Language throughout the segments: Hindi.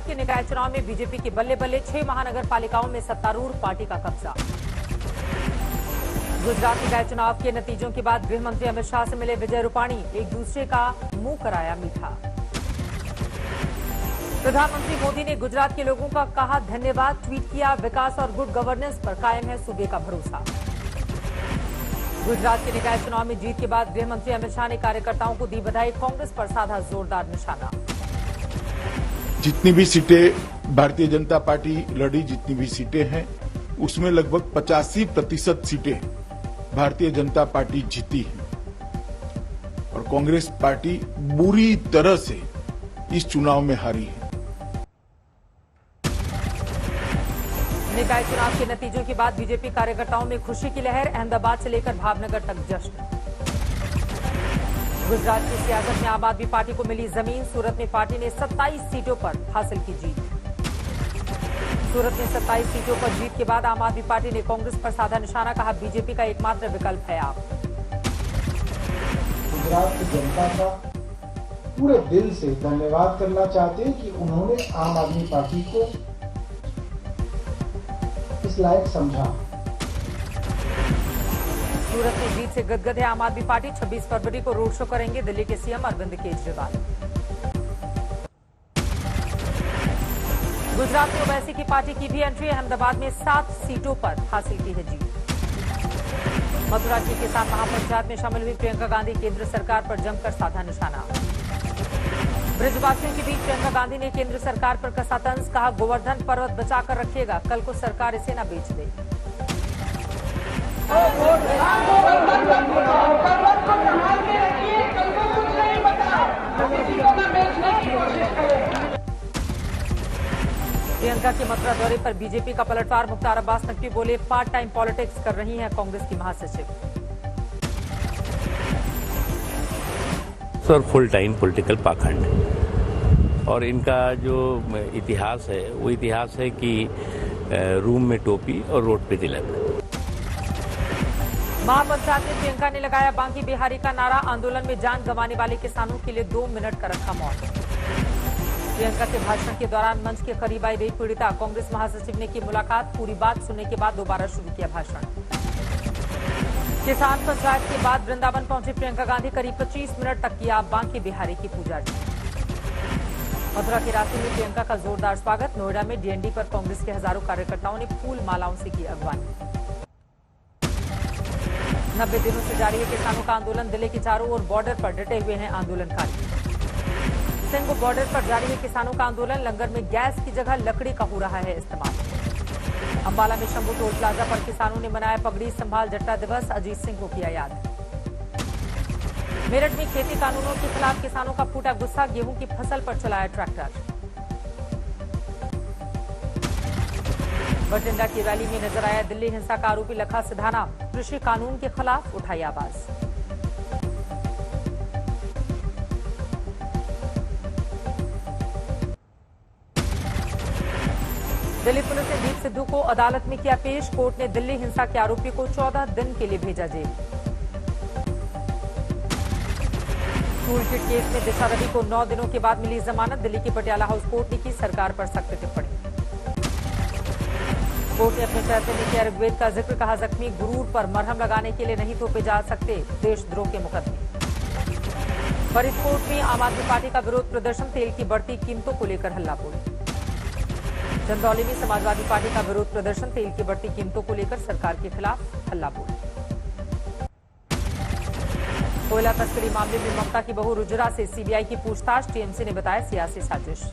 के निकाय चुनाव में बीजेपी के बल्ले बल्ले 6 महानगर पालिकाओं में सत्तारूढ़ पार्टी का कब्जा। गुजरात निकाय चुनाव के नतीजों के बाद गृह मंत्री अमित शाह से मिले विजय रूपाणी, एक दूसरे का मुंह कराया मीठा। प्रधानमंत्री मोदी ने गुजरात के लोगों का कहा धन्यवाद, ट्वीट किया विकास और गुड गवर्नेंस पर कायम है सूबे का भरोसा। गुजरात के निकाय चुनाव में जीत के बाद गृह मंत्री अमित शाह ने कार्यकर्ताओं को दी बधाई, कांग्रेस पर साधा जोरदार निशाना। जितनी भी सीटें भारतीय जनता पार्टी लड़ी, जितनी भी सीटें हैं उसमें लगभग 85% सीटें भारतीय जनता पार्टी जीती है और कांग्रेस पार्टी बुरी तरह से इस चुनाव में हारी है। निकाय चुनाव के नतीजों के बाद बीजेपी कार्यकर्ताओं में खुशी की लहर, अहमदाबाद से लेकर भावनगर तक जश्न। गुजरात की सियासत में आम आदमी पार्टी को मिली जमीन, सूरत में पार्टी ने 27 सीटों पर हासिल की जीत। सूरत में 27 सीटों पर जीत के बाद आम आदमी पार्टी ने कांग्रेस पर साधा निशाना, कहा बीजेपी का एकमात्र विकल्प है आप। गुजरात की जनता का पूरे दिल से धन्यवाद करना चाहते हैं कि उन्होंने आम आदमी पार्टी को इस लायक समझा। सूरत में जीत से गदगद है आम आदमी पार्टी, 26 फरवरी को रोड शो करेंगे दिल्ली के सीएम अरविंद केजरीवाल। गुजरात में ओवैसी की पार्टी की भी एंट्री, अहमदाबाद में 7 सीटों पर हासिल की है जीत। मथुरा की किसान महापंचायत में शामिल हुई प्रियंका गांधी, केंद्र सरकार पर जमकर साधा निशाना। ब्रजवासियों के बीच प्रियंका गांधी ने केंद्र सरकार पर कसा तंज, कहा गोवर्धन पर्वत बचाकर रखिएगा, कल को सरकार इसे न बेच दे। प्रियंका के मथुरा दौरे पर बीजेपी का पलटवार, मुख्तार अब्बास नकवी बोले पार्ट टाइम पॉलिटिक्स कर रही हैं कांग्रेस की महासचिव। सर फुल टाइम पॉलिटिकल पाखंड, और इनका जो इतिहास है वो इतिहास है कि रूम में टोपी और रोड पे तिलक। महापंचायत में प्रियंका ने लगाया बांकी बिहारी का नारा, आंदोलन में जान गंवाने वाले किसानों के लिए 2 मिनट का रखा मौन। प्रियंका के भाषण के दौरान मंच के करीब आई रही पीड़िता, कांग्रेस महासचिव ने की मुलाकात, पूरी बात सुनने के बाद दोबारा शुरू किया भाषण। किसान पंचायत के बाद वृंदावन पहुंची प्रियंका गांधी, करीब 25 मिनट तक किया बांकी बिहारी की पूजा। मथुरा के रास्ते में प्रियंका का जोरदार स्वागत, नोएडा में डीएनडी पर कांग्रेस के हजारों कार्यकर्ताओं ने फूल मालाओं से की अगवानी। 90 दिनों से जारी है किसानों का आंदोलन, दिल्ली के चारों ओर बॉर्डर पर डटे हुए हैं आंदोलनकारी। सिंघ बॉर्डर पर जारी है किसानों का आंदोलन, लंगर में गैस की जगह लकड़ी का हो रहा है इस्तेमाल। अंबाला में शंभू टोल प्लाजा पर किसानों ने मनाया पगड़ी संभाल जट्टा दिवस, अजीत सिंह को किया याद। मेरठ में खेती कानूनों के खिलाफ किसानों का फूटा गुस्सा, गेहूं की फसल पर चलाया ट्रैक्टर। बठिंडा की रैली में नजर आया दिल्ली हिंसा का आरोपी लखा सिधाना, कृषि कानून के खिलाफ उठाई आवाज। दिल्ली पुलिस ने दीप सिद्धू को अदालत में किया पेश, कोर्ट ने दिल्ली हिंसा के आरोपी को 14 दिन के लिए भेजा जेल। टूल किट केस में दिशा रवि को 9 दिनों के बाद मिली जमानत, दिल्ली की पटियाला हाउस कोर्ट ने की सरकार पर सख्त टिप्पणी। कोर्ट ने अपने फैसले में किया ऋग्वेद का जिक्र, कहा जख्मी गुरूर पर मरहम लगाने के लिए नहीं थोपे जा सकते देशद्रोह के मुकदमे। फरीदकोट में आम आदमी पार्टी का विरोध प्रदर्शन, तेल की बढ़ती कीमतों को लेकर हल्ला बोल। चंदौली में समाजवादी पार्टी का विरोध प्रदर्शन, तेल की बढ़ती कीमतों को लेकर सरकार के खिलाफ हल्ला बोल। कोयला तस्करी मामले में ममता की बहू रुजरा से सीबीआई की पूछताछ, टीएमसी ने बताया सियासी साजिश।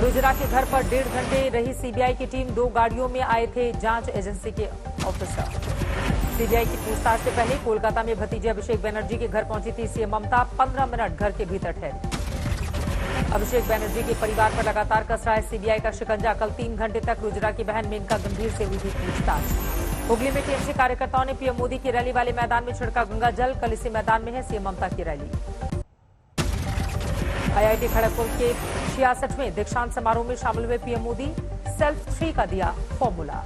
रुजरा के घर पर 1.5 घंटे रही सीबीआई की टीम, 2 गाड़ियों में आए थे जांच एजेंसी के ऑफिसर। सीबीआई की पूछताछ से पहले कोलकाता में भतीजे अभिषेक बनर्जी के घर पहुंची थी सीएम ममता, 15 मिनट घर के भीतर ठहरी। अभिषेक बनर्जी के परिवार पर लगातार कस रहा है सीबीआई का शिकंजा, कल 3 घंटे तक रुजरा की बहन मेनका गंभीर से हुई थी पूछताछ। हुगली में टीएमसी कार्यकर्ताओं ने पीएम मोदी की रैली वाले मैदान में छिड़का गंगा जल, कल इसी मैदान में है सीएम ममता की रैली। आईआईटी खड़गपुर के 66वें दीक्षांत समारोह में शामिल हुए पीएम मोदी, सेल्फ 3 का दिया फॉर्मूला।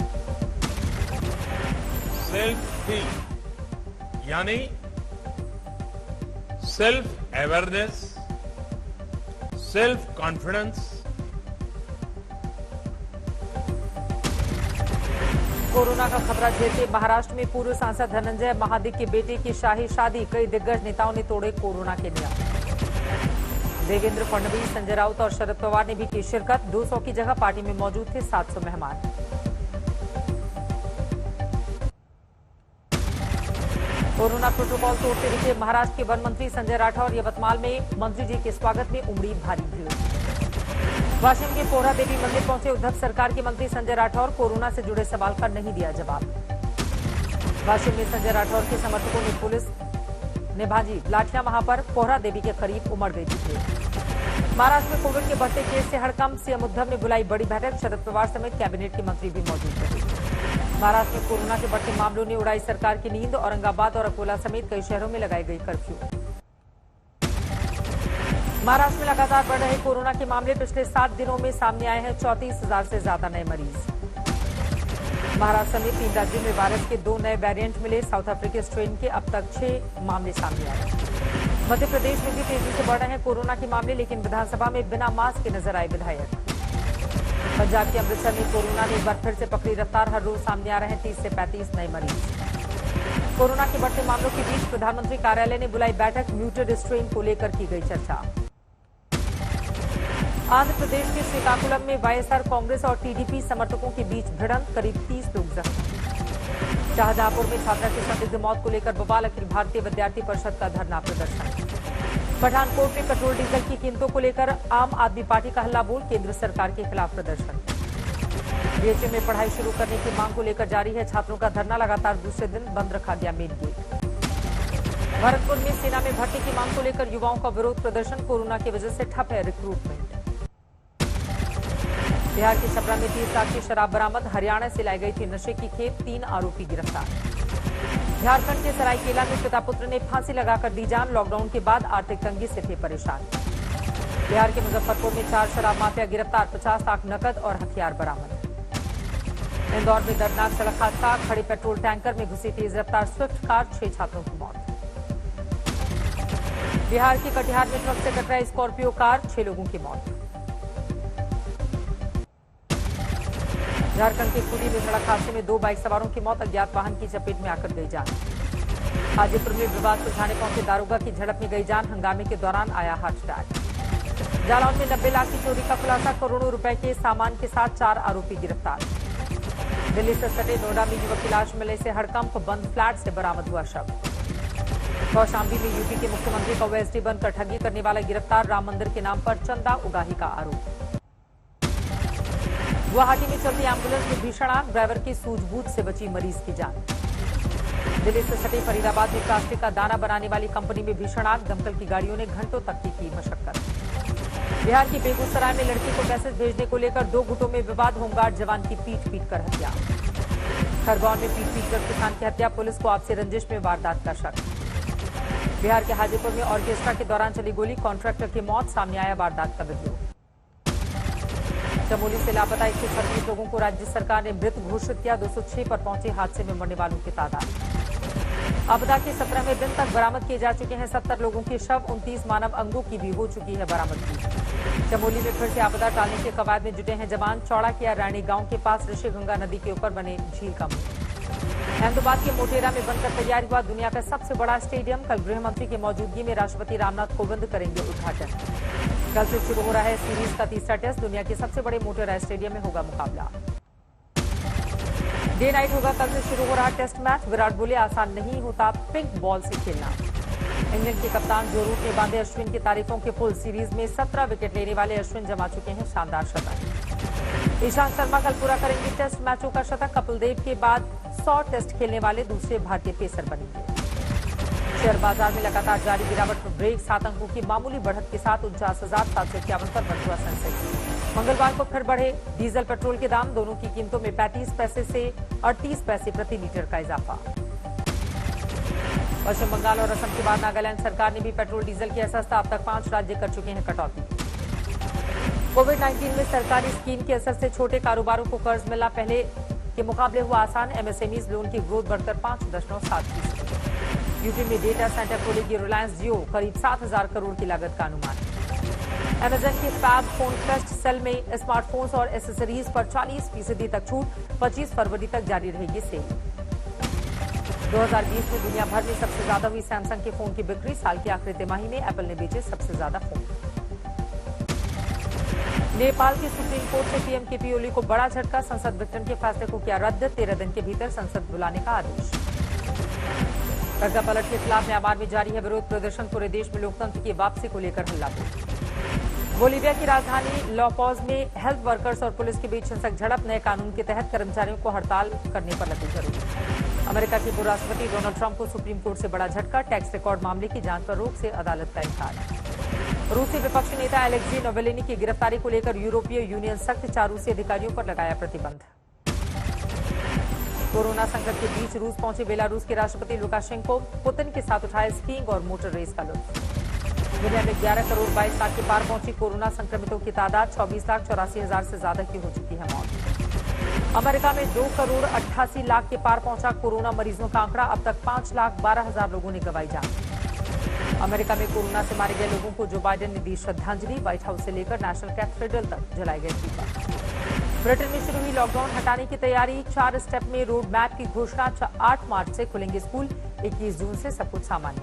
सेल्फ 3 यानी self awareness, self confidence, corona का खतरा झेलते महाराष्ट्र में पूर्व सांसद धनंजय महादिक के बेटे की शाही शादी। कई दिग्गज नेताओं ने तोड़े कोरोना के नियम। देवेंद्र फडणवीस, संजय राउत और शरद पवार ने भी की शिरकत। 200 की जगह पार्टी में मौजूद थे 700 मेहमान। कोरोना प्रोटोकॉल तोड़ते दिखे महाराष्ट्र के वन मंत्री संजय राठौर। यवतमाल में मंत्री जी के स्वागत में उमड़ी भारी भीड़। वाशिम के पोहरा देवी मंदिर पहुंचे उद्धव सरकार के मंत्री संजय राठौर। कोरोना से जुड़े सवाल का नहीं दिया जवाब। वाशिम में संजय राठौर के समर्थकों ने पुलिस ने भाजी लाठियां। वहां पर पोहरा देवी के करीब उमड़ गई थी। महाराष्ट्र में कोविड के बढ़ते केस से हड़कंप। सीएम उद्धव ने बुलाई बड़ी बैठक। शरद पवार समेत कैबिनेट के मंत्री भी मौजूद रहे। महाराष्ट्र में कोरोना के बढ़ते मामलों ने उड़ाई सरकार की नींद। औरंगाबाद और अकोला समेत कई शहरों में लगाई गई कर्फ्यू। महाराष्ट्र में लगातार बढ़ रहे कोरोना के मामले। पिछले 7 दिनों में सामने आए हैं 34,000 से ज्यादा नए मरीज। महाराष्ट्र समेत 3 राज्यों में वायरस के 2 नए वेरिएंट मिले। साउथ अफ्रीकी स्ट्रेन के अब तक 6 मामले सामने आए। मध्य प्रदेश में भी तेजी से बढ़ रहे हैं कोरोना के मामले, लेकिन विधानसभा में बिना मास्क के नजर आए विधायक। पंजाब के अमृतसर में कोरोना ने एक बार फिर से पकड़ी रफ्तार। हर रोज सामने आ रहे हैं 30 से 35 नए मरीज। कोरोना के बढ़ते मामलों के बीच प्रधानमंत्री कार्यालय ने बुलाई बैठक। म्यूटेड स्ट्रेन को लेकर की गई चर्चा। आंध्र प्रदेश के श्रीकाकुलम में वाईएसआर कांग्रेस और टीडीपी समर्थकों के बीच भिड़ंत। करीब 30 लोग जख्मी। शाहजहांपुर में छात्रा की संदिग्ध मौत को लेकर बवाल। अखिल भारतीय विद्यार्थी परिषद का धरना प्रदर्शन। पठानकोट में पेट्रोल डीजल की कीमतों को लेकर आम आदमी पार्टी का हल्ला बोल। केंद्र सरकार के खिलाफ प्रदर्शन। बीएचयू में पढ़ाई शुरू करने की मांग को लेकर जारी है छात्रों का धरना। लगातार दूसरे दिन बंद रखा गया मेन गेट। भरतपुर में सेना में भर्ती की मांग को लेकर युवाओं का विरोध प्रदर्शन। कोरोना की वजह से ठप है रिक्रूटमेंट। बिहार के छपरा में 30 लाख की शराब बरामद। हरियाणा से लाई गई थी नशे की खेप। 3 आरोपी गिरफ्तार। झारखंड के सरायकेला में पिता पुत्र ने फांसी लगाकर दी जान। लॉकडाउन के बाद आर्थिक तंगी से थे परेशान। बिहार के मुजफ्फरपुर में 4 शराब माफिया गिरफ्तार। 50 लाख नकद और हथियार बरामद। इंदौर में दर्दनाक सड़क हादसा। खड़े पेट्रोल टैंकर में घुसी तेज रफ्तार स्विफ्ट कार। 6 छात्रों की मौत। बिहार के कटिहार में ट्रक से टकराई स्कॉर्पियो कार। 6 लोगों की मौत। झारखंड के खूंटी में सड़क हादसे में 2 बाइक सवारों की मौत। अज्ञात वाहन की चपेट में आकर गई जान। हाजीपुर में विवाद सुलझाने पहुंचे दारोगा की झड़प में गई जान। हंगामे के दौरान आया हार्ट अटैक। जालौन में 90 लाख की चोरी का खुलासा। करोड़ों रुपए के सामान के साथ 4 आरोपी गिरफ्तार। दिल्ली से सटे नोएडा में युवक की लाश मिलने से हड़कंप। बंद फ्लैट से बरामद हुआ शव। कौशाम्बी में यूपी के मुख्यमंत्री का ओएसडी बनकर ठगी करने वाला गिरफ्तार। राम मंदिर के नाम पर चंदा उगाही का आरोप। गुवाहाटी में चलती एम्बुलेंस में भीषण आग। ड्राइवर की सूझबूझ से बची मरीज की जान। दिल्ली से सटे फरीदाबाद में प्लास्टिक का दाना बनाने वाली कंपनी में भीषण आग। दमकल की गाड़ियों ने घंटों तक की मशक्कत। बिहार के बेगूसराय में लड़की को मैसेज भेजने को लेकर 2 गुटों में विवाद। होमगार्ड जवान की पीट कर हत्या। खरगोन में पीट कर किसान की हत्या। पुलिस को आपसी रंजिश में वारदात का शक। बिहार के हाजीपुर में ऑर्केस्ट्रा के दौरान चली गोली। कॉन्ट्रैक्टर की मौत। सामने आया वारदात का वीडियो। चमोली से लापता 136 लोगों को राज्य सरकार ने मृत घोषित किया। 206 पर पहुंचे हादसे में मरने वालों की तादाद। आपदा के 17वें दिन तक बरामद किए जा चुके हैं 70 लोगों के शव। 29 मानव अंगों की भी हो चुकी है बरामदगी। चमोली में फिर से आपदा टालने के कवायद में जुटे हैं जवान। चौड़ा किया रानी गांव के पास ऋषिगंगा नदी के ऊपर बने झील का मुंह। अहमदाबाद के मोटेरा में बनकर तैयार हुआ दुनिया का सबसे बड़ा स्टेडियम। कल गृह मंत्री की मौजूदगी में राष्ट्रपति रामनाथ कोविंद करेंगे उद्घाटन। कल से शुरू हो रहा है सीरीज का 3रा टेस्ट। दुनिया के सबसे बड़े मोटेरा स्टेडियम में होगा मुकाबला। डे नाइट होगा कल से शुरू हो रहा टेस्ट मैच। विराट बोले आसान नहीं होता पिंक बॉल से खेलना। इंग्लैंड के कप्तान जो रूट ने बांधे अश्विन की तारीफों के पुल। सीरीज में 17 विकेट लेने वाले अश्विन जमा चुके हैं शानदार शतक। ईशांत शर्मा कल पूरा करेंगे टेस्ट मैचों का शतक। कपिल देव के बाद 100 टेस्ट खेलने वाले दूसरे भारतीय पेसर बनेंगे। शेयर बाजार में लगातार जारी गिरावट पर ब्रेक। 7 अंकों की मामूली बढ़त के साथ 49,751 पर बंद हुआ सेंसेक्स। मंगलवार को फिर बढ़े डीजल पेट्रोल के दाम। दोनों की कीमतों में 35 पैसे से 38 पैसे प्रति लीटर का इजाफा। पश्चिम बंगाल और असम के बाद नागालैंड सरकार ने भी पेट्रोल डीजल किया सस्ता। अब तक 5 राज्य कर चुके हैं कटौती। कोविड-19 में सरकारी स्कीम के असर से छोटे कारोबारों को कर्ज मिलना पहले के मुकाबले हुआ आसान। एमएसएमईज लोन की ग्रोथ बढ़कर 5.7%। यूपी में डेटा सेंटर खोलेगी रिलायंस जियो। करीब 7,000 करोड़ की लागत का अनुमान। अमेजन के फैब फोन फेस्ट सेल में स्मार्टफोन्स और एसेसरीज पर 40% तक छूट 25 फरवरी तक जारी रहेगी सेल। 2020 में दुनिया भर में सबसे ज्यादा हुई सैमसंग के फोन की बिक्री। साल की आखिरी तिमाही में एप्पल ने बेचे सबसे ज्यादा फोन। नेपाल की सुप्रीम कोर्ट से पीएम ओली को बड़ा झटका। संसद विघटन के फैसले को किया रद्द। 13 दिन के भीतर संसद बुलाने का आदेश। कर्जा पलट के खिलाफ म्यांमार में जारी है विरोध प्रदर्शन। पूरे देश में लोकतंत्र की वापसी को लेकर हल्लाबोल। बोलीविया की राजधानी लॉपॉज में हेल्थ वर्कर्स और पुलिस के बीच हिंसक झड़प। नए कानून के तहत कर्मचारियों को हड़ताल करने पर लगी जरूरत। अमेरिका के पूर्व राष्ट्रपति डोनाल्ड ट्रंप को सुप्रीम कोर्ट से बड़ा झटका। टैक्स रिकॉर्ड मामले की जांच पर रोक से अदालत का इनकार। रूसी विपक्षी नेता एलेक्सी नोवेलिनी की गिरफ्तारी को लेकर यूरोपीय यूनियन सख्त। 4 रूसी अधिकारियों पर लगाया प्रतिबंध। कोरोना संकट के बीच रूस पहुंचे बेलारूस के राष्ट्रपति लुकाशेंको। पुतिन के साथ उठाए स्कीइंग और मोटर रेस का लुत्फ। दुनिया में 11 करोड़ 22 लाख के पार पहुंची कोरोना संक्रमितों की तादाद। 24,84,000 से ज्यादा की हो चुकी है मौत। अमेरिका में 2 करोड़ 88 लाख के पार पहुंचा कोरोना मरीजों का आंकड़ा। अब तक 5,12,000 लोगों ने गंवाई जान। अमेरिका में कोरोना से मारे गए लोगों को जो बाइडेन ने दी श्रद्धांजलि। व्हाइट हाउस से लेकर नेशनल कैथेड्रल तक जलाए गए दीपक। ब्रिटेन में शुरू हुई लॉकडाउन हटाने की तैयारी। 4 स्टेप में रोड मैप की घोषणा। 8 मार्च से खुलेंगे स्कूल। 21 जून से सब कुछ सामान्य।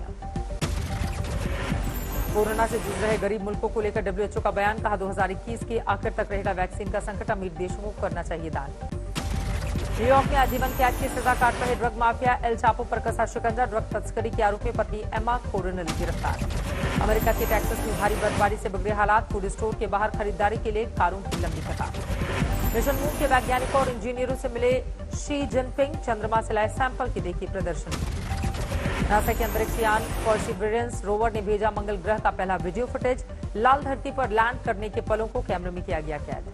कोरोना से जूझ रहे गरीब मुल्कों को लेकर WHO का बयान। कहा 2021 के आखिर तक रहेगा वैक्सीन का संकट। अमीर देशों को करना चाहिए दान। न्यूयॉर्क में आजीवन कैद की सजा काट रहे ड्रग माफिया एल चापो पर कसा शिकंजा। ड्रग तस्करी के आरोप में पत्नी एम्मा कोरोनल गिरफ्तार। अमेरिका के टेक्सास में भारी बर्फबारी से बिगड़े हालात। फूड स्टोर के बाहर खरीदारी के लिए कारों की लंबी कतार। मिशन मून के वैज्ञानिकों और इंजीनियरों से मिले शी जिनपिंग। चंद्रमा से लाए सैंपल की देखी प्रदर्शनी। नासा के अंतरिक्ष यान परसिवरेंस रोवर ने भेजा मंगल ग्रह का पहला वीडियो फुटेज। लाल धरती पर लैंड करने के पलों को कैमरे में किया गया कैद।